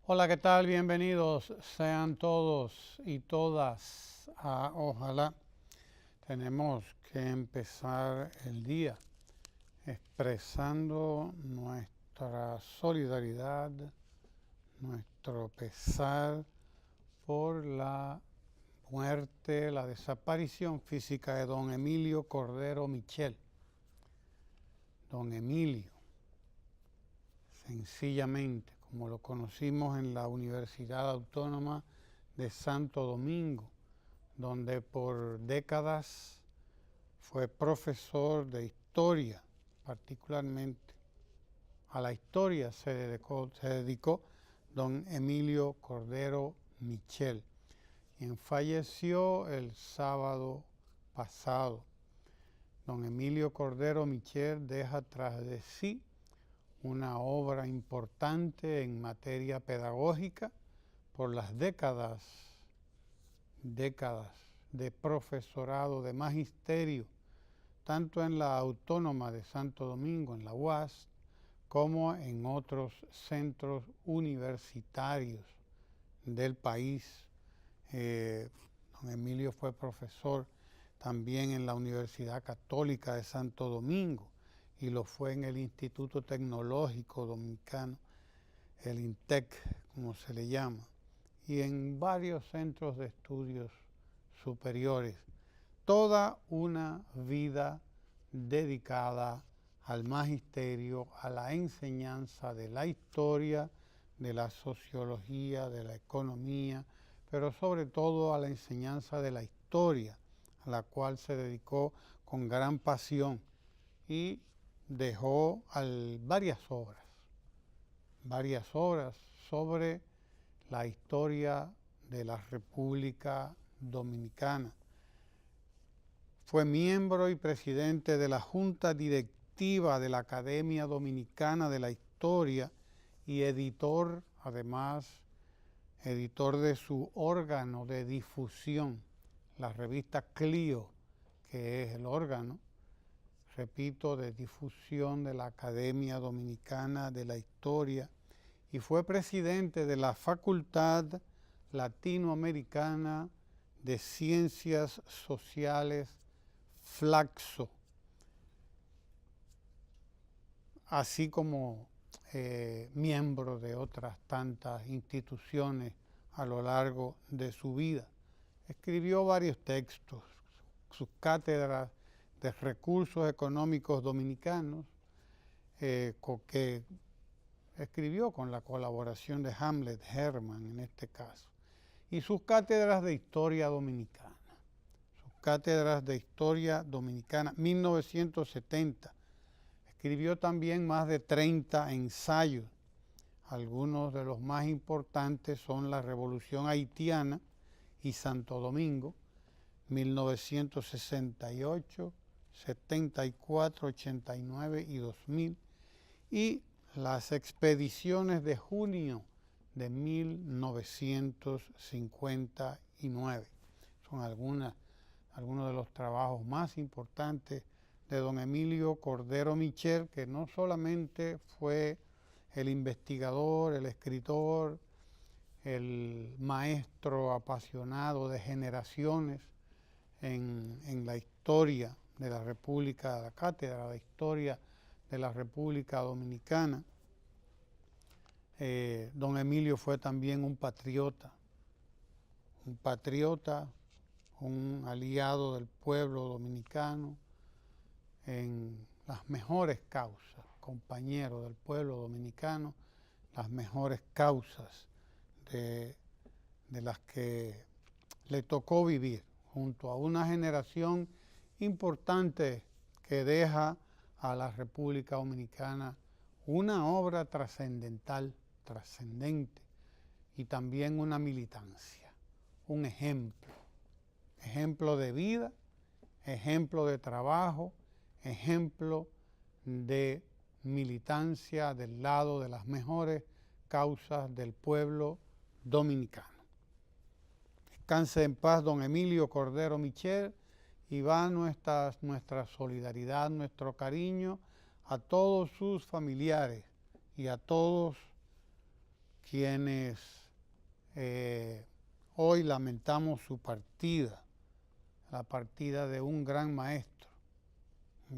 Hola, ¿qué tal? Bienvenidos sean todos y todas a Ojalá. Tenemos que empezar el día expresando nuestra solidaridad, nuestro pesar por la muerte, la desaparición física de don Emilio Cordero Michel. Don Emilio, sencillamente, como lo conocimos en la Universidad Autónoma de Santo Domingo, donde por décadas fue profesor de historia, particularmente a la historia se dedicó don Emilio Cordero Michel, quien falleció el sábado pasado. Don Emilio Cordero Michel deja tras de sí una obra importante en materia pedagógica por las décadas de profesorado, de magisterio, tanto en la Autónoma de Santo Domingo, en la UAS, como en otros centros universitarios del país. Don Emilio fue profesor también en la Universidad Católica de Santo Domingo y lo fue en el Instituto Tecnológico Dominicano, el INTEC, como se le llama, y en varios centros de estudios superiores. Toda una vida dedicada al magisterio, a la enseñanza de la historia, de la sociología, de la economía, pero sobre todo a la enseñanza de la historia, a la cual se dedicó con gran pasión y dejó varias obras sobre la historia de la República Dominicana. Fue miembro y presidente de la Junta Directiva de la Academia Dominicana de la Historia y editor, además, editor de su órgano de difusión, la revista Clio, que es el órgano, repito, de difusión de la Academia Dominicana de la Historia, y fue presidente de la Facultad Latinoamericana de Ciencias Sociales, Flaxo, así como miembro de otras tantas instituciones a lo largo de su vida. Escribió varios textos, sus cátedras de recursos económicos dominicanos, que escribió con la colaboración de Hamlet Herman en este caso, y sus cátedras de historia dominicana. Sus cátedras de historia dominicana, 1970. Escribió también más de 30 ensayos. Algunos de los más importantes son La Revolución Haitiana y Santo Domingo, 1968, 74, 89 y 2000, y Las Expediciones de Junio de 1959. Son algunos de los trabajos más importantes de don Emilio Cordero Michel, que no solamente fue el investigador, el escritor, el maestro apasionado de generaciones en la historia de la República, la cátedra de historia de la República Dominicana. Don Emilio fue también un patriota, un aliado del pueblo dominicano en las mejores causas, compañero del pueblo dominicano, las mejores causas de las que le tocó vivir, junto a una generación importante que deja a la República Dominicana una obra trascendental, trascendente, y también una militancia, un ejemplo de vida, ejemplo de trabajo, ejemplo de militancia del lado de las mejores causas del pueblo dominicano. Descanse en paz don Emilio Cordero Michel, y va nuestra solidaridad, nuestro cariño a todos sus familiares y a todos quienes hoy lamentamos su partida, la partida de un gran maestro, un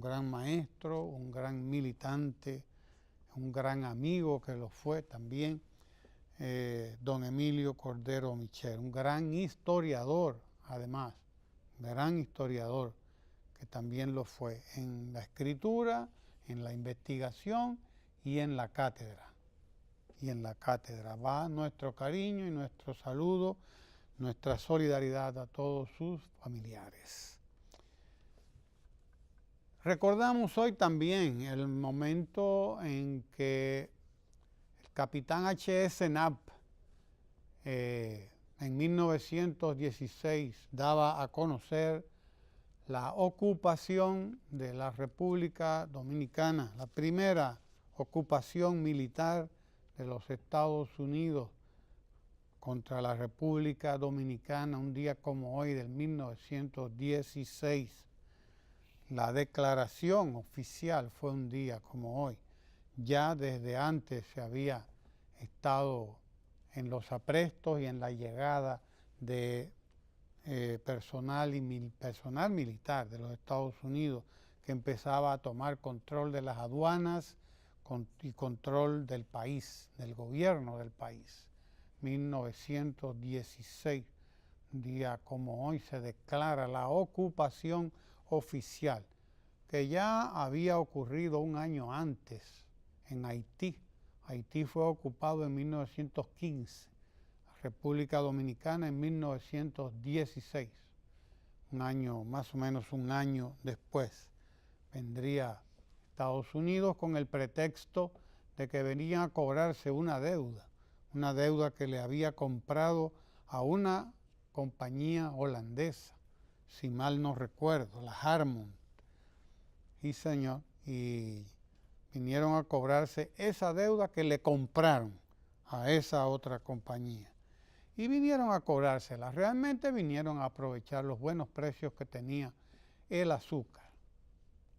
gran militante, un gran amigo que lo fue también, don Emilio Cordero Michel, un gran historiador, además, gran historiador, que también lo fue en la escritura, en la investigación y en la cátedra. Y en la cátedra va nuestro cariño y nuestro saludo, nuestra solidaridad a todos sus familiares. Recordamos hoy también el momento en que el capitán H.S. Knapp en 1916 daba a conocer la ocupación de la República Dominicana, la primera ocupación militar de los Estados Unidos contra la República Dominicana, un día como hoy del 1916. La declaración oficial fue un día como hoy. Ya desde antes se había estado en los aprestos y en la llegada de personal militar de los Estados Unidos que empezaba a tomar control de las aduanas y control del país, del gobierno del país. 1916, un día como hoy, se declara la ocupación oficial, que ya había ocurrido un año antes en Haití. Haití fue ocupado en 1915. República Dominicana en 1916, un año, más o menos un año después, vendría Estados Unidos con el pretexto de que venían a cobrarse una deuda que le había comprado a una compañía holandesa, si mal no recuerdo, la Harmon. Sí, señor, y vinieron a cobrarse esa deuda que le compraron a esa otra compañía. Y vinieron a cobrársela. Realmente vinieron a aprovechar los buenos precios que tenía el azúcar.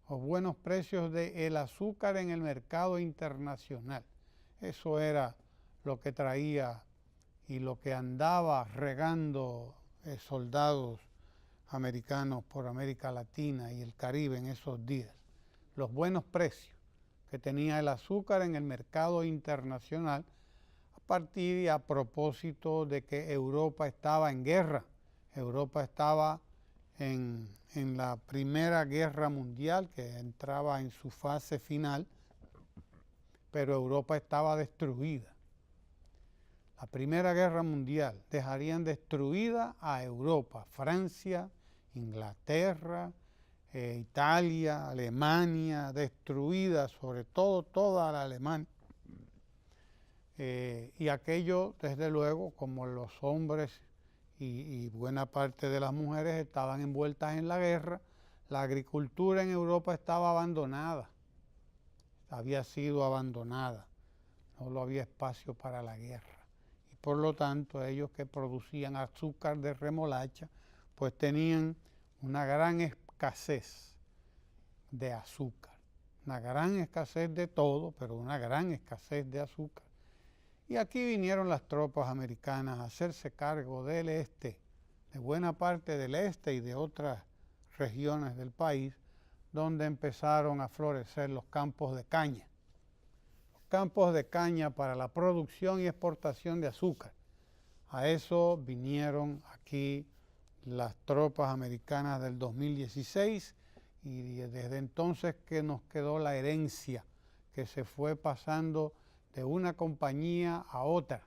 Los buenos precios del azúcar en el mercado internacional. Eso era lo que traía y lo que andaba regando soldados americanos por América Latina y el Caribe en esos días. Los buenos precios que tenía el azúcar en el mercado internacional, a partir y a propósito de que Europa estaba en guerra. Europa estaba en la Primera Guerra Mundial, que entraba en su fase final, pero Europa estaba destruida. La Primera Guerra Mundial dejarían destruida a Europa, Francia, Inglaterra, Italia, Alemania, destruida, sobre todo toda la Alemania. Y aquello, desde luego, como los hombres y buena parte de las mujeres estaban envueltas en la guerra, la agricultura en Europa estaba abandonada, había sido abandonada, no había espacio para la guerra. Y por lo tanto, ellos que producían azúcar de remolacha, pues tenían una gran escasez de azúcar, una gran escasez de todo, pero una gran escasez de azúcar. Y aquí vinieron las tropas americanas a hacerse cargo del este, de buena parte del este y de otras regiones del país, donde empezaron a florecer los campos de caña. Los campos de caña para la producción y exportación de azúcar. A eso vinieron aquí las tropas americanas del 2016 y desde entonces que nos quedó la herencia que se fue pasando de una compañía a otra.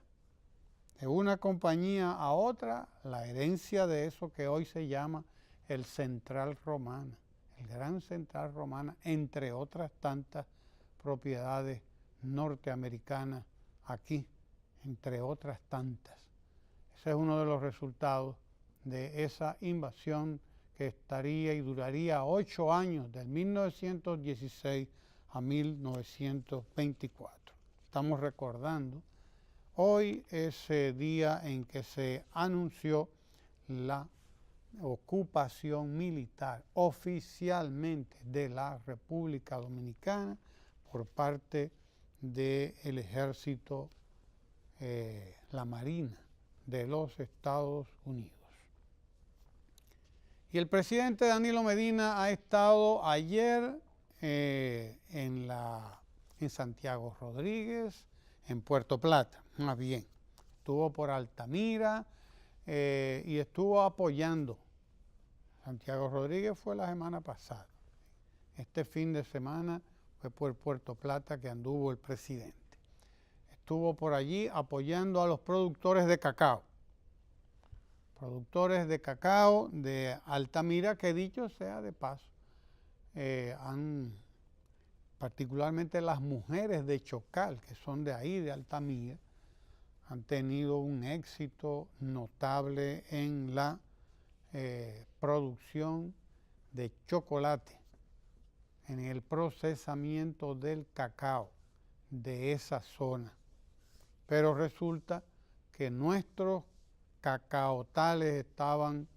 De una compañía a otra, la herencia de eso que hoy se llama el Central Romana, el Gran Central Romana, entre otras tantas propiedades norteamericanas aquí, entre otras tantas. Ese es uno de los resultados de esa invasión que estaría y duraría 8 años, del 1916 a 1924. Estamos recordando hoy ese día en que se anunció la ocupación militar oficialmente de la República Dominicana por parte del ejército la Marina de los Estados Unidos. Y el presidente Danilo Medina ha estado ayer en Santiago Rodríguez, en Puerto Plata, más bien. Estuvo por Altamira y estuvo apoyando. Santiago Rodríguez fue la semana pasada. Este fin de semana fue por Puerto Plata que anduvo el presidente. Estuvo por allí apoyando a los productores de cacao. Productores de cacao de Altamira, que dicho sea de paso, particularmente las mujeres de Chocal, que son de ahí, de Altamira, han tenido un éxito notable en la producción de chocolate, en el procesamiento del cacao de esa zona. Pero resulta que nuestros cacaotales estaban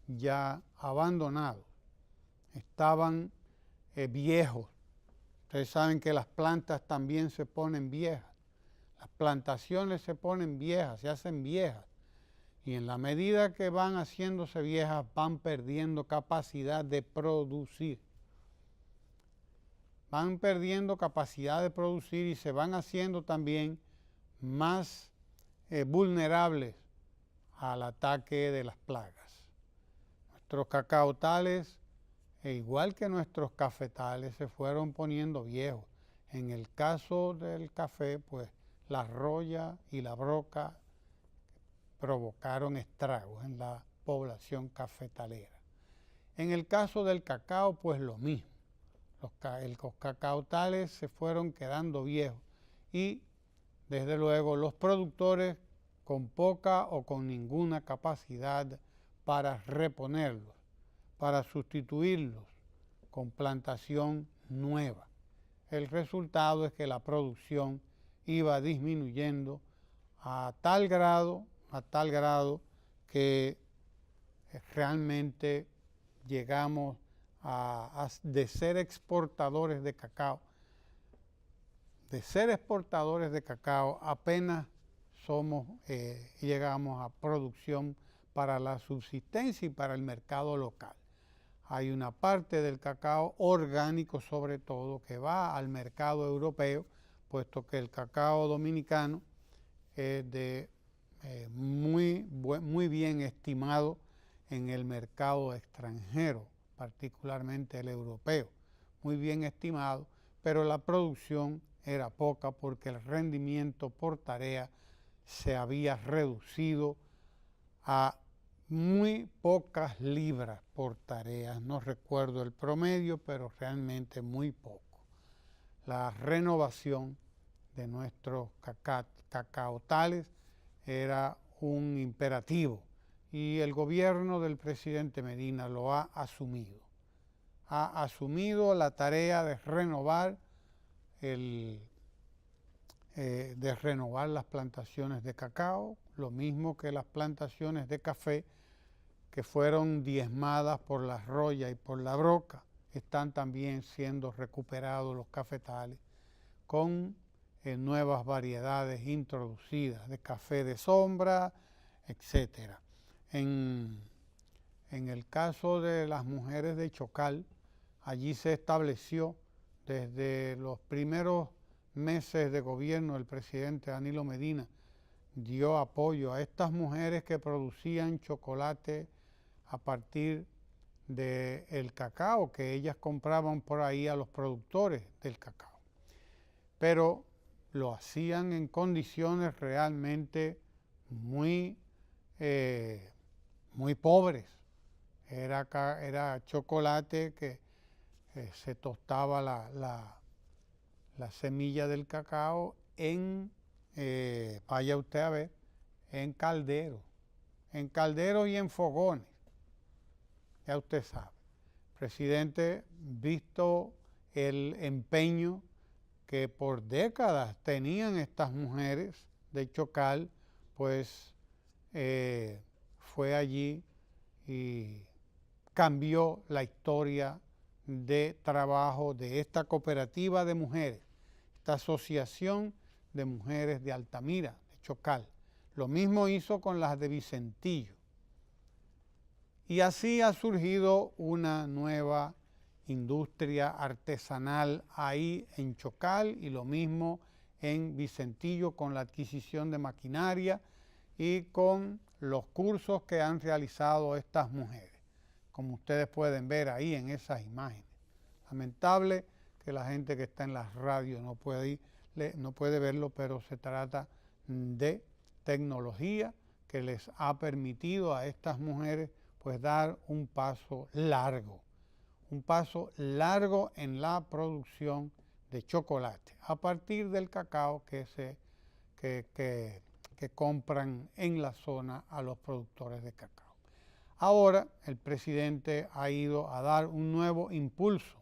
ya abandonados, estaban viejos. Ustedes saben que las plantas también se ponen viejas, las plantaciones se ponen viejas, se hacen viejas, y en la medida que van haciéndose viejas van perdiendo capacidad de producir. Van perdiendo capacidad de producir y se van haciendo también más vulnerables al ataque de las plagas. Nuestros cacaotales, igual que nuestros cafetales, se fueron poniendo viejos. En el caso del café, pues la roya y la broca provocaron estragos en la población cafetalera. En el caso del cacao, pues lo mismo. Los cacaotales se fueron quedando viejos y, desde luego, los productores con poca o con ninguna capacidad para reponerlos, para sustituirlos con plantación nueva. El resultado es que la producción iba disminuyendo a tal grado que realmente llegamos de ser exportadores de cacao. De ser exportadores de cacao apenas llegamos a producción para la subsistencia y para el mercado local. Hay una parte del cacao orgánico, sobre todo, que va al mercado europeo, puesto que el cacao dominicano es muy bien estimado en el mercado extranjero, particularmente el europeo, muy bien estimado, pero la producción era poca porque el rendimiento por tarea se había reducido a muy pocas libras por tarea. No recuerdo el promedio, pero realmente muy poco. La renovación de nuestros cacaotales era un imperativo y el gobierno del presidente Medina lo ha asumido. Ha asumido la tarea de renovar las plantaciones de cacao, lo mismo que las plantaciones de café que fueron diezmadas por la roya y por la broca. Están también siendo recuperados los cafetales con nuevas variedades introducidas de café de sombra, etc. En el caso de las mujeres de Chocal, allí se estableció desde los primeros meses de gobierno del presidente Danilo Medina, dio apoyo a estas mujeres que producían chocolate a partir del cacao que ellas compraban por ahí a los productores del cacao. Pero lo hacían en condiciones realmente muy pobres. Era chocolate que se tostaba la semilla del cacao vaya usted a ver, en calderos y en fogones. Ya usted sabe. Presidente, visto el empeño que por décadas tenían estas mujeres de Chocal, pues fue allí y cambió la historia de trabajo de esta cooperativa de mujeres, esta asociación de mujeres de Altamira, de Chocal. Lo mismo hizo con las de Vicentillo. Y así ha surgido una nueva industria artesanal ahí en Chocal y lo mismo en Vicentillo con la adquisición de maquinaria y con los cursos que han realizado estas mujeres, como ustedes pueden ver ahí en esas imágenes. Lamentable que la gente que está en las radios no puede verlo, pero se trata de tecnología que les ha permitido a estas mujeres pues dar un paso largo en la producción de chocolate a partir del cacao que compran en la zona a los productores de cacao. Ahora el presidente ha ido a dar un nuevo impulso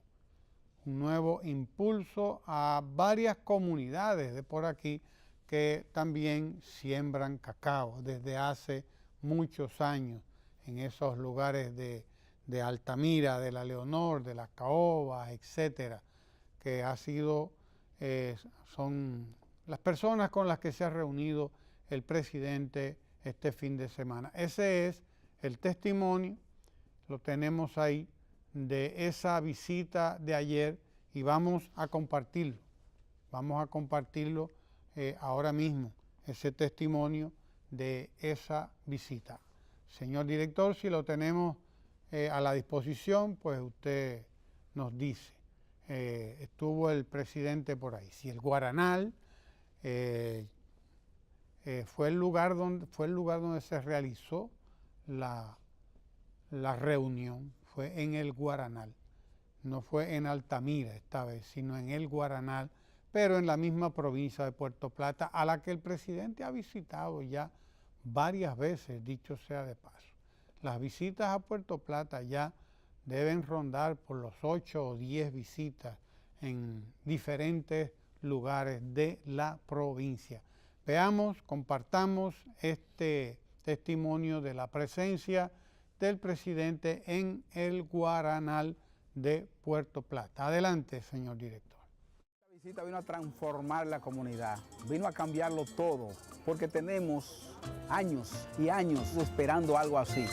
a varias comunidades de por aquí que también siembran cacao desde hace muchos años en esos lugares de Altamira, de La Leonor, de Las Caobas, etcétera, que son las personas con las que se ha reunido el presidente este fin de semana. Ese es el testimonio, lo tenemos ahí, de esa visita de ayer y vamos a compartirlo. Ahora mismo, ese testimonio de esa visita. Señor director, si lo tenemos a la disposición, pues usted nos dice. Estuvo el presidente por ahí. Si el Guaranal fue el lugar donde se realizó la reunión, fue en el Guaranal. No fue en Altamira esta vez, sino en el Guaranal, pero en la misma provincia de Puerto Plata, a la que el presidente ha visitado ya varias veces, dicho sea de paso. Las visitas a Puerto Plata ya deben rondar por los 8 o 10 visitas en diferentes lugares de la provincia. Veamos, compartamos este testimonio de la presencia del presidente en el Guaranal de Puerto Plata. Adelante, señor director. Esta visita vino a transformar la comunidad, vino a cambiarlo todo, porque tenemos años y años esperando algo así.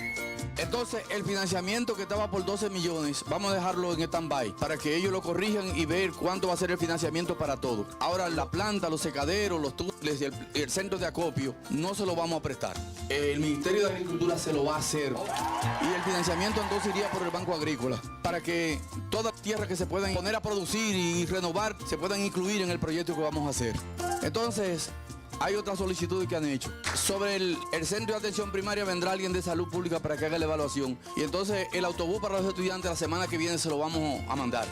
Entonces, el financiamiento que estaba por 12 millones, vamos a dejarlo en stand-by para que ellos lo corrijan y ver cuánto va a ser el financiamiento para todo. Ahora, la planta, los secaderos, los túneles y el centro de acopio, no se lo vamos a prestar. El Ministerio de Agricultura se lo va a hacer. Y el financiamiento entonces iría por el Banco Agrícola, para que todas las tierras que se puedan poner a producir y renovar, se puedan incluir en el proyecto que vamos a hacer. Entonces, hay otras solicitudes que han hecho. Sobre el centro de atención primaria vendrá alguien de salud pública para que haga la evaluación. Y entonces el autobús para los estudiantes la semana que viene se lo vamos a mandar.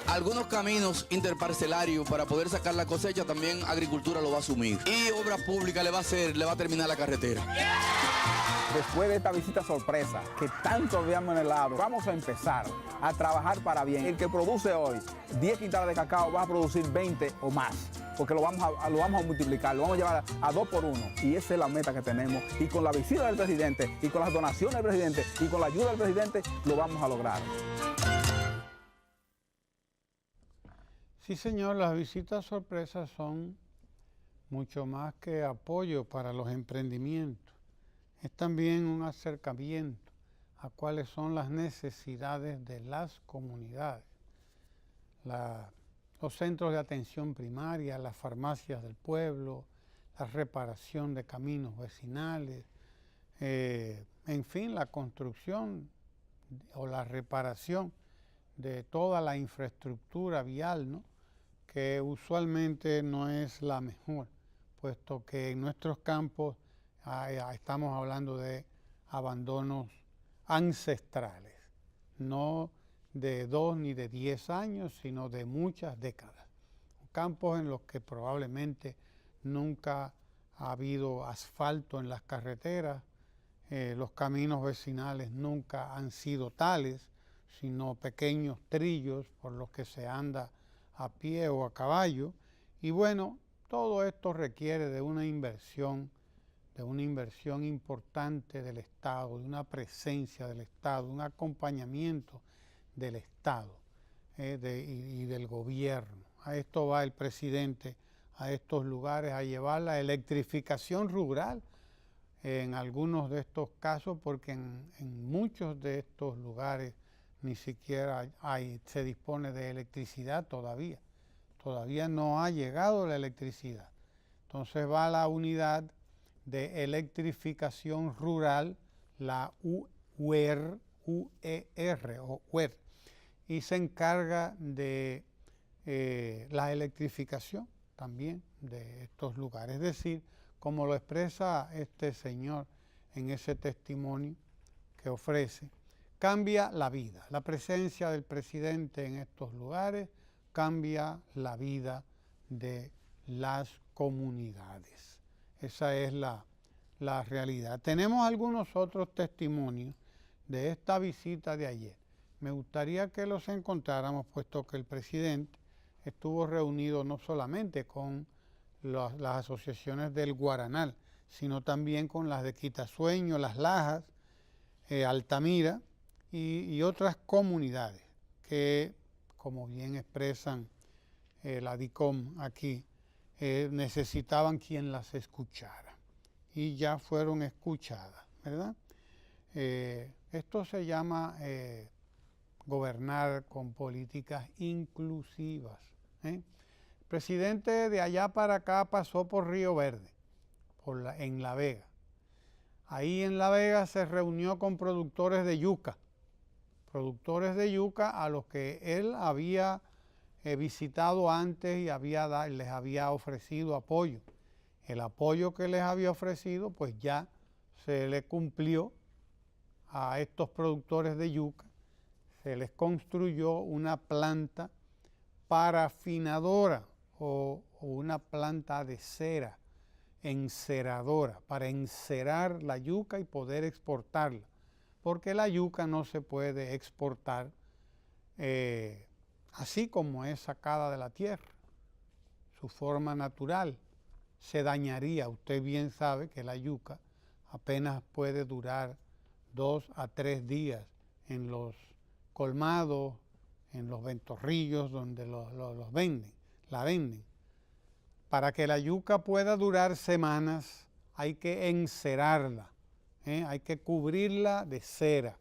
Algunos caminos interparcelarios para poder sacar la cosecha también Agricultura lo va a asumir. Y Obras Públicas le va a terminar la carretera. Después de esta visita sorpresa que tanto habíamos anhelado, vamos a empezar a trabajar para bien. El que produce hoy 10 quintales de cacao va a producir 20 o más, porque lo vamos a multiplicar, lo vamos a llevar a 2 por 1. Y esa es la meta que tenemos. Y con la visita del presidente, y con las donaciones del presidente, y con la ayuda del presidente, lo vamos a lograr. Sí, señor, las visitas sorpresas son mucho más que apoyo para los emprendimientos. Es también un acercamiento a cuáles son las necesidades de las comunidades. Los centros de atención primaria, las farmacias del pueblo, la reparación de caminos vecinales, en fin, la construcción o la reparación de toda la infraestructura vial, ¿no?, que usualmente no es la mejor, puesto que en nuestros campos estamos hablando de abandonos ancestrales, no de 2 ni de 10 años, sino de muchas décadas. Campos en los que probablemente nunca ha habido asfalto en las carreteras, los caminos vecinales nunca han sido tales, sino pequeños trillos por los que se anda a pie o a caballo. Y bueno, todo esto requiere de una inversión importante del Estado, de una presencia del Estado, un acompañamiento del Estado y del gobierno. A esto va el presidente a estos lugares, a llevar la electrificación rural en algunos de estos casos, porque en muchos de estos lugares ni siquiera se dispone de electricidad todavía. Todavía no ha llegado la electricidad. Entonces va la unidad de electrificación rural, la UER, y se encarga de la electrificación también de estos lugares. Es decir, como lo expresa este señor en ese testimonio que ofrece, cambia la vida. La presencia del presidente en estos lugares cambia la vida de las comunidades. Esa es la realidad. Tenemos algunos otros testimonios de esta visita de ayer. Me gustaría que los encontráramos, puesto que el presidente estuvo reunido no solamente con las asociaciones del Guaranal, sino también con las de Quitasueño, Las Lajas, Altamira y otras comunidades que, como bien expresan la DICOM aquí, necesitaban quien las escuchara y ya fueron escuchadas, ¿verdad? Esto se llama gobernar con políticas inclusivas. El presidente de allá para acá pasó por Río Verde, en La Vega. Ahí en La Vega se reunió con productores de yuca a los que él había visitado antes y les había ofrecido apoyo. El apoyo que les había ofrecido, pues ya se le cumplió a estos productores de yuca. Se les construyó una planta parafinadora o una planta de cera, enceradora, para encerar la yuca y poder exportarla, porque la yuca no se puede exportar así como es sacada de la tierra. Su forma natural se dañaría. Usted bien sabe que la yuca apenas puede durar 2 a 3 días en los colmados, en los ventorrillos donde la venden. Para que la yuca pueda durar semanas hay que encerarla, hay que cubrirla de cera,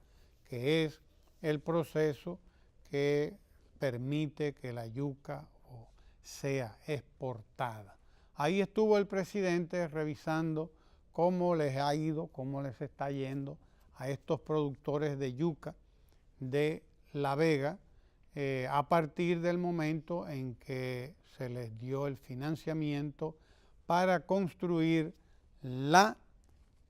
que es el proceso que permite que la yuca sea exportada. Ahí estuvo el presidente revisando cómo les ha ido, cómo les está yendo a estos productores de yuca de La Vega a partir del momento en que se les dio el financiamiento para construir la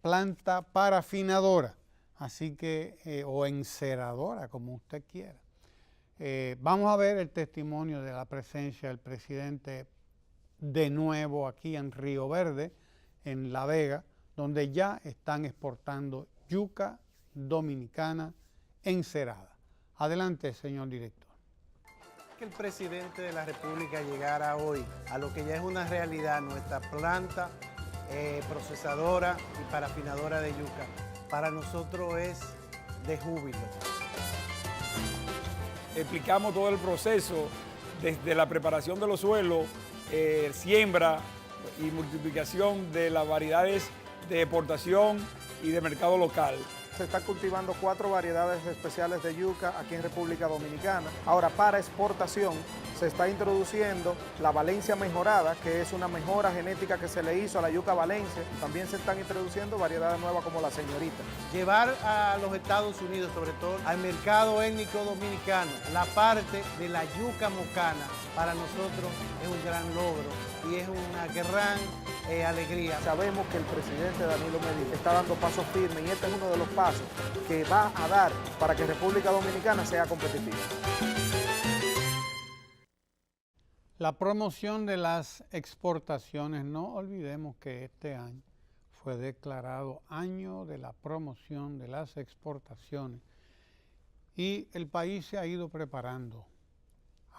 planta parafinadora, así que, o enceradora, como usted quiera. Vamos a ver el testimonio de la presencia del presidente de nuevo aquí en Río Verde, en La Vega, donde ya están exportando yuca dominicana encerada. Adelante, señor director. Que el presidente de la República llegara hoy a lo que ya es una realidad, nuestra planta procesadora y parafinadora de yuca, para nosotros es de júbilo. Explicamos todo el proceso, desde la preparación de los suelos, siembra y multiplicación de las variedades de exportación y de mercado local. Se está cultivando 4 variedades especiales de yuca aquí en República Dominicana. Ahora, para exportación se está introduciendo la Valencia mejorada, que es una mejora genética que se le hizo a la yuca Valencia. También se están introduciendo variedades nuevas como la Señorita. Llevar a los Estados Unidos, sobre todo al mercado étnico dominicano, la parte de la yuca mocana, para nosotros es un gran logro y es una gran alegría. Sabemos que el presidente Danilo Medina está dando pasos firmes y este es uno de los pasos que va a dar para que República Dominicana sea competitiva. La promoción de las exportaciones, no olvidemos que este año fue declarado año de la promoción de las exportaciones y el país se ha ido preparando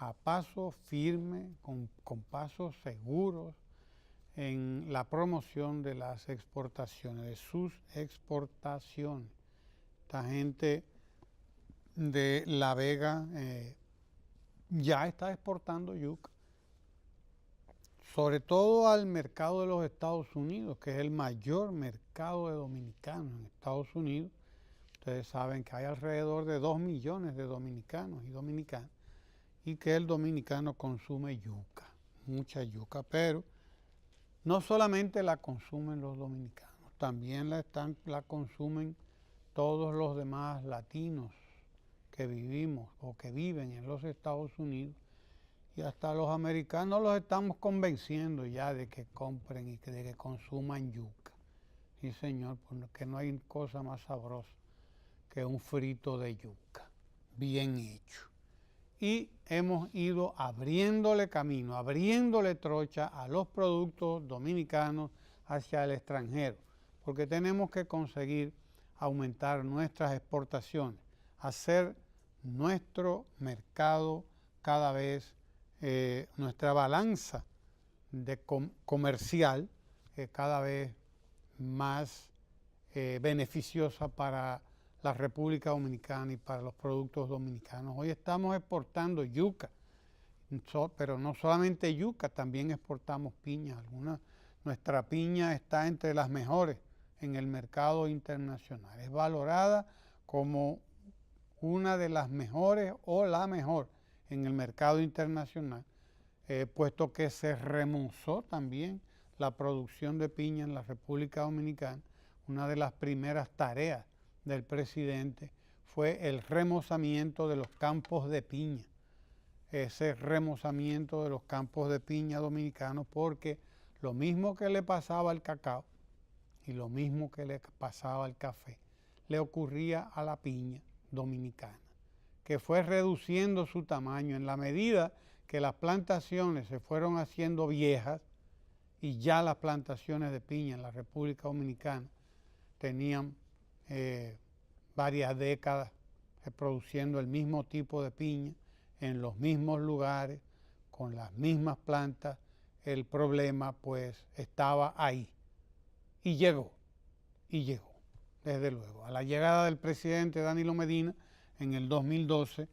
a paso firme, con pasos seguros en la promoción de las exportaciones, de sus exportaciones. Esta gente de La Vega ya está exportando yuca. sobre todo al mercado de los Estados Unidos, que es el mayor mercado de dominicanos en Estados Unidos. Ustedes saben que hay alrededor de 2 millones de dominicanos y dominicanas, y que el dominicano consume yuca, mucha yuca, pero no solamente la consumen los dominicanos, también la consumen todos los demás latinos que vivimos o que viven en los Estados Unidos, y hasta los americanos los estamos convenciendo ya de que compren y de que consuman yuca. Sí, señor, porque no hay cosa más sabrosa que un frito de yuca, bien hecho. Y hemos ido abriéndole camino, abriéndole trocha a los productos dominicanos hacia el extranjero, porque tenemos que conseguir aumentar nuestras exportaciones, hacer nuestro mercado cada vez, nuestra balanza comercial cada vez más beneficiosa para la República Dominicana y para los productos dominicanos. Hoy estamos exportando yuca, pero no solamente yuca, también exportamos piña. Nuestra piña está entre las mejores en el mercado internacional. Es valorada como una de las mejores o la mejor en el mercado internacional, puesto que se remozó también la producción de piña en la República Dominicana. Una de las primeras tareas del presidente fue el remozamiento de los campos de piña. Ese remozamiento de los campos de piña dominicanos, porque lo mismo que le pasaba al cacao y lo mismo que le pasaba al café, le ocurría a la piña dominicana, que fue reduciendo su tamaño en la medida que las plantaciones se fueron haciendo viejas, y ya las plantaciones de piña en la República Dominicana tenían varias décadas produciendo el mismo tipo de piña en los mismos lugares, con las mismas plantas. El problema pues estaba ahí y llegó, desde luego. A la llegada del presidente Danilo Medina en el 2012,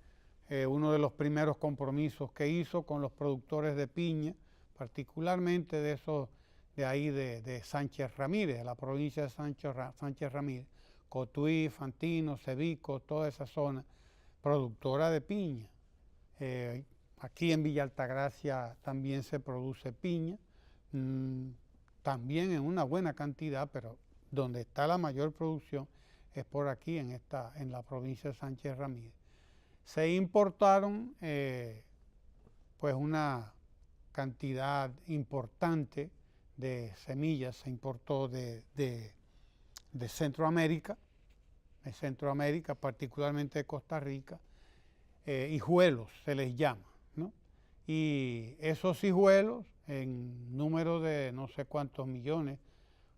uno de los primeros compromisos que hizo con los productores de piña, particularmente de esos de ahí de Sánchez Ramírez, de la provincia de Sánchez Ramírez, Cotuí, Fantino, Cebico, toda esa zona productora de piña. Aquí en Villa Altagracia también se produce piña, también en una buena cantidad, pero donde está la mayor producción es por aquí, en la provincia de Sánchez Ramírez. Se importaron pues una cantidad importante de semillas, se importó de Centroamérica, particularmente de Costa Rica, hijuelos se les llama, ¿no? Y esos hijuelos, en número de no sé cuántos millones,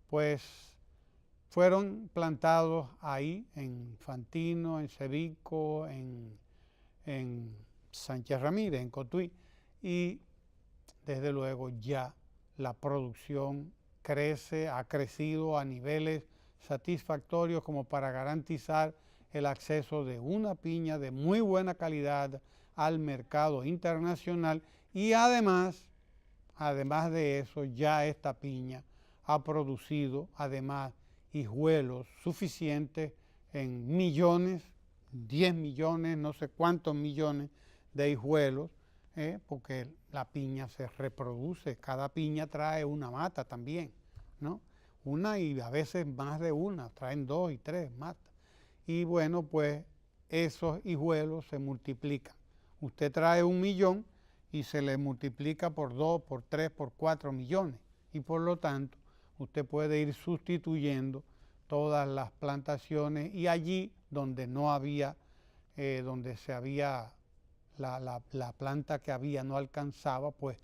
pues fueron plantados ahí en Fantino, en Cebico, en Sánchez Ramírez, en Cotuí, y desde luego ya la producción ha crecido a niveles satisfactorios como para garantizar el acceso de una piña de muy buena calidad al mercado internacional, y además de eso, ya esta piña ha producido además hijuelos suficientes en millones, 10 millones, no sé cuántos millones de hijuelos, porque la piña se reproduce, cada piña trae una mata también, ¿no? Una y a veces más de una, traen 2 y 3 matas. Y bueno, pues esos hijuelos se multiplican. Usted trae 1 millón y se le multiplica por 2, por 3, por 4 millones. Y por lo tanto, usted puede ir sustituyendo todas las plantaciones, y allí donde no había, donde se había, la planta que había no alcanzaba, pues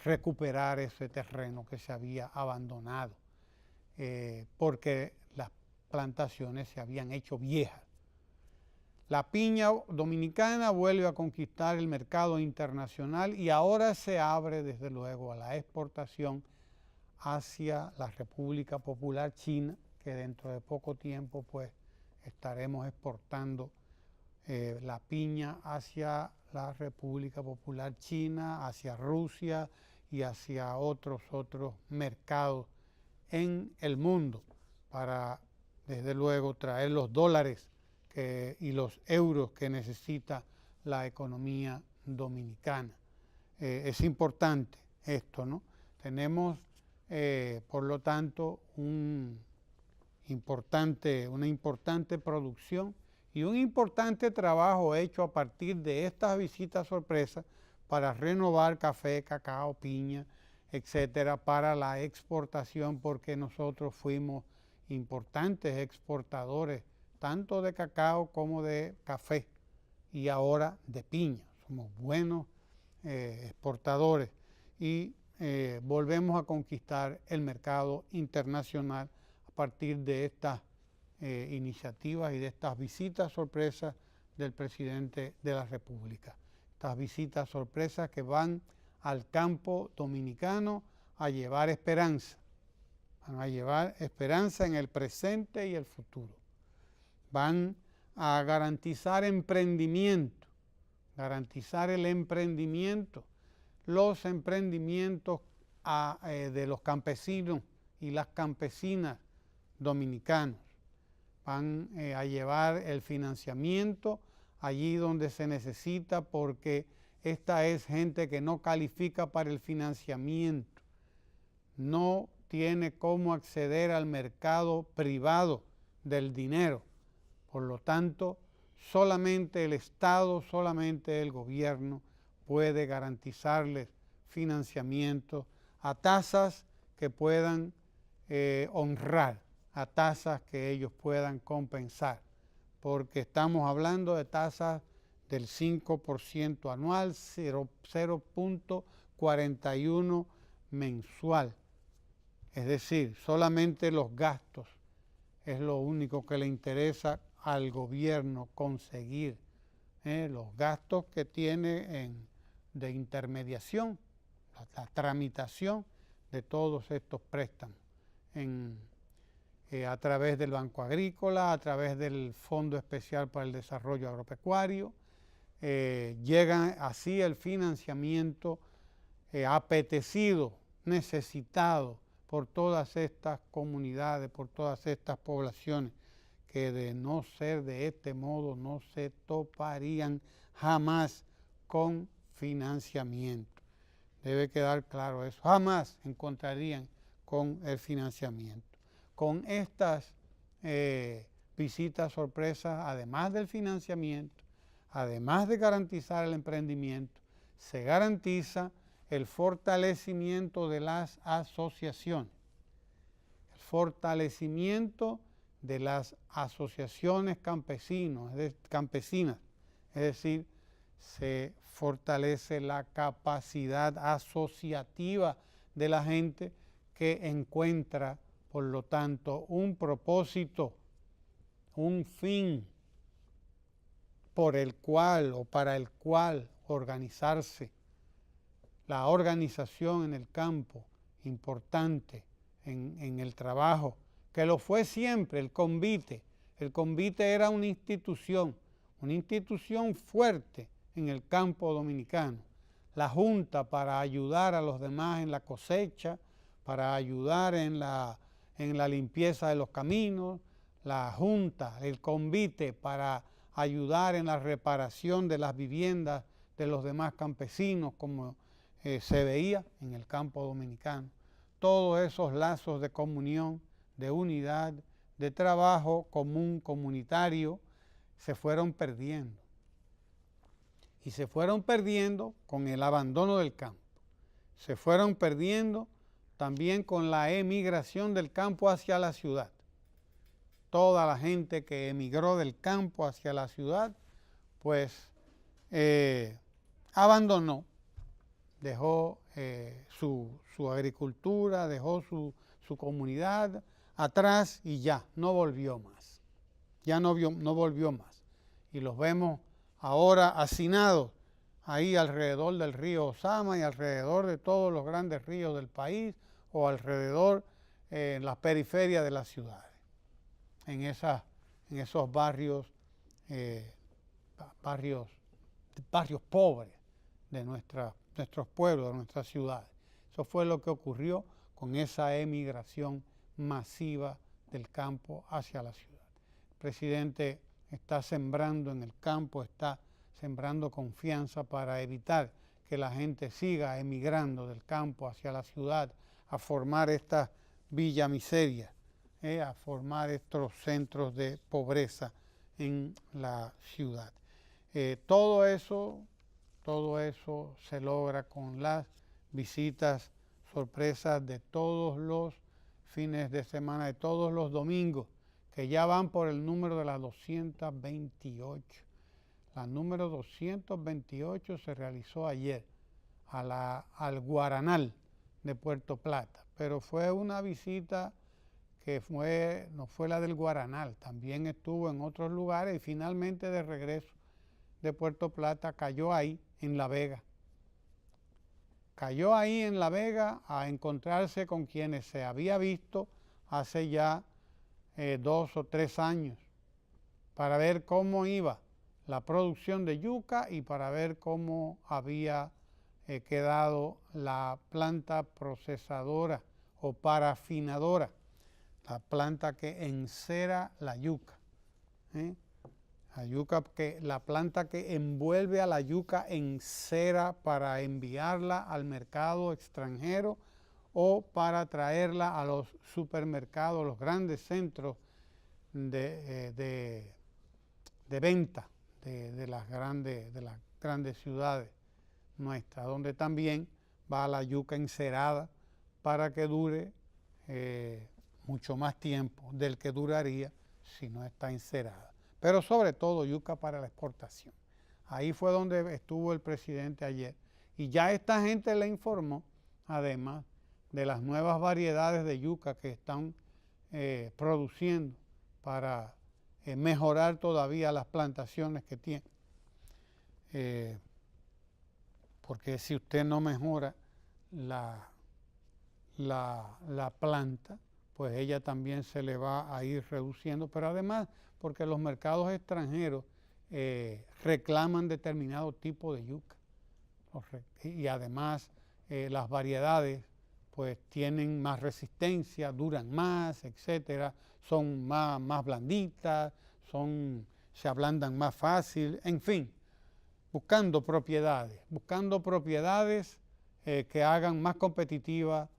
recuperar ese terreno que se había abandonado, porque las plantaciones se habían hecho viejas. La piña dominicana vuelve a conquistar el mercado internacional y ahora se abre desde luego a la exportación hacia la República Popular China, que dentro de poco tiempo pues estaremos exportando la piña hacia la República Popular China, hacia Rusia y hacia otros mercados en el mundo para, desde luego, traer los dólares y los euros que necesita la economía dominicana. Es importante esto, ¿no? Tenemos, por lo tanto, una importante producción y un importante trabajo hecho a partir de estas visitas sorpresas para renovar café, cacao, piña, etcétera, para la exportación, porque nosotros fuimos importantes exportadores tanto de cacao como de café y ahora de piña. Somos buenos exportadores y volvemos a conquistar el mercado internacional a partir de estas iniciativas y de estas visitas sorpresas del presidente de la República. Estas visitas sorpresas que van al campo dominicano a llevar esperanza. Van a llevar esperanza en el presente y el futuro. Van a garantizar emprendimiento, garantizar el emprendimiento, los emprendimientos de los campesinos y las campesinas dominicanos. Van a llevar el financiamiento allí donde se necesita, porque esta es gente que no califica para el financiamiento, no tiene cómo acceder al mercado privado del dinero. Por lo tanto, solamente el Estado, solamente el gobierno puede garantizarles financiamiento a tasas que puedan honrar, a tasas que ellos puedan compensar, porque estamos hablando de tasas del 5% anual, 0.41 mensual. Es decir, solamente los gastos es lo único que le interesa al gobierno conseguir, los gastos que tiene de intermediación, la tramitación de todos estos préstamos a través del Banco Agrícola, a través del Fondo Especial para el Desarrollo Agropecuario. Llega así el financiamiento apetecido, necesitado por todas estas comunidades, por todas estas poblaciones, que de no ser de este modo no se toparían jamás con financiamiento. Debe quedar claro eso, jamás encontrarían con el financiamiento. Con estas visitas sorpresas, además del financiamiento, además de garantizar el emprendimiento, se garantiza el fortalecimiento de las asociaciones, el fortalecimiento de las asociaciones campesinas, es decir, se fortalece la capacidad asociativa de la gente, que encuentra, por lo tanto, un propósito, un fin por el cual o para el cual organizarse. La organización en el campo, importante en el trabajo, que lo fue siempre, el CONVITE. El CONVITE era una institución fuerte en el campo dominicano. La Junta para ayudar a los demás en la cosecha, para ayudar en la limpieza de los caminos, la Junta, el CONVITE para ayudar en la reparación de las viviendas de los demás campesinos, como se veía en el campo dominicano. Todos esos lazos de comunión, de unidad, de trabajo común, comunitario, se fueron perdiendo. Y se fueron perdiendo con el abandono del campo. Se fueron perdiendo también con la emigración del campo hacia la ciudad. Toda la gente que emigró del campo hacia la ciudad, pues abandonó, dejó su agricultura, dejó su comunidad atrás y ya no volvió más. Ya no volvió más. Y los vemos ahora hacinados ahí alrededor del río Osama y alrededor de todos los grandes ríos del país, o alrededor en las periferias de las ciudades, en esos barrios pobres de nuestros pueblos, de nuestras ciudades. Eso fue lo que ocurrió con esa emigración masiva del campo hacia la ciudad. El presidente está sembrando en el campo, está sembrando confianza para evitar que la gente siga emigrando del campo hacia la ciudad a formar estas villamiserias, a formar estos centros de pobreza en la ciudad. Todo eso se logra con las visitas sorpresas de todos los fines de semana, de todos los domingos, que ya van por el número de las 228. La número 228 se realizó ayer al Guaranal de Puerto Plata, pero fue una visita que no fue la del Guaranal, también estuvo en otros lugares y finalmente de regreso de Puerto Plata cayó ahí en La Vega. Cayó ahí en La Vega a encontrarse con quienes se había visto hace ya 2 o 3 años para ver cómo iba la producción de yuca y para ver cómo había quedado la planta procesadora o parafinadora, la planta que encera la yuca. La planta que envuelve a la yuca en cera para enviarla al mercado extranjero o para traerla a los supermercados, los grandes centros de venta de las grandes ciudades nuestras, donde también va la yuca encerada para que dure mucho más tiempo del que duraría si no está encerada. Pero sobre todo yuca para la exportación. Ahí fue donde estuvo el presidente ayer. Y ya esta gente le informó, además, de las nuevas variedades de yuca que están produciendo para mejorar todavía las plantaciones que tienen. Porque si usted no mejora la planta, pues ella también se le va a ir reduciendo, pero además porque los mercados extranjeros reclaman determinado tipo de yuca. Y además las variedades pues tienen más resistencia, duran más, etcétera, son más blanditas, se ablandan más fácil, en fin, buscando propiedades que hagan más competitiva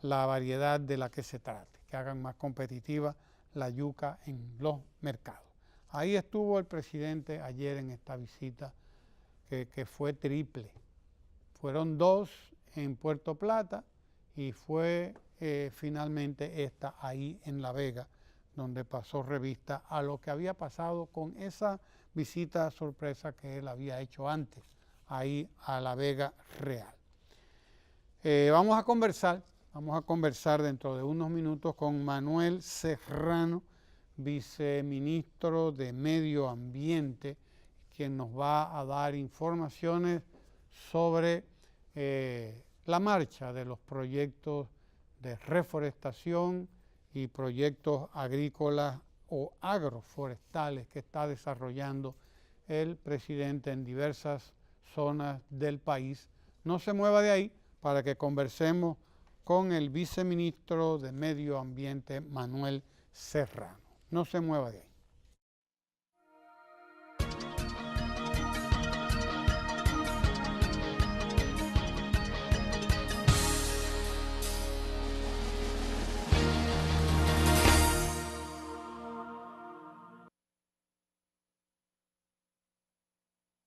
la variedad de la que se trate, que hagan más competitiva la yuca en los mercados. Ahí estuvo el presidente ayer en esta visita que fue triple. Fueron 2 en Puerto Plata y fue finalmente esta ahí en La Vega, donde pasó revista a lo que había pasado con esa visita sorpresa que él había hecho antes, ahí a La Vega Real. Vamos a conversar dentro de unos minutos con Manuel Serrano, viceministro de Medio Ambiente, quien nos va a dar informaciones sobre la marcha de los proyectos de reforestación y proyectos agrícolas o agroforestales que está desarrollando el presidente en diversas zonas del país. No se mueva de ahí para que conversemos con el viceministro de Medio Ambiente, Manuel Serrano. No se mueva de ahí.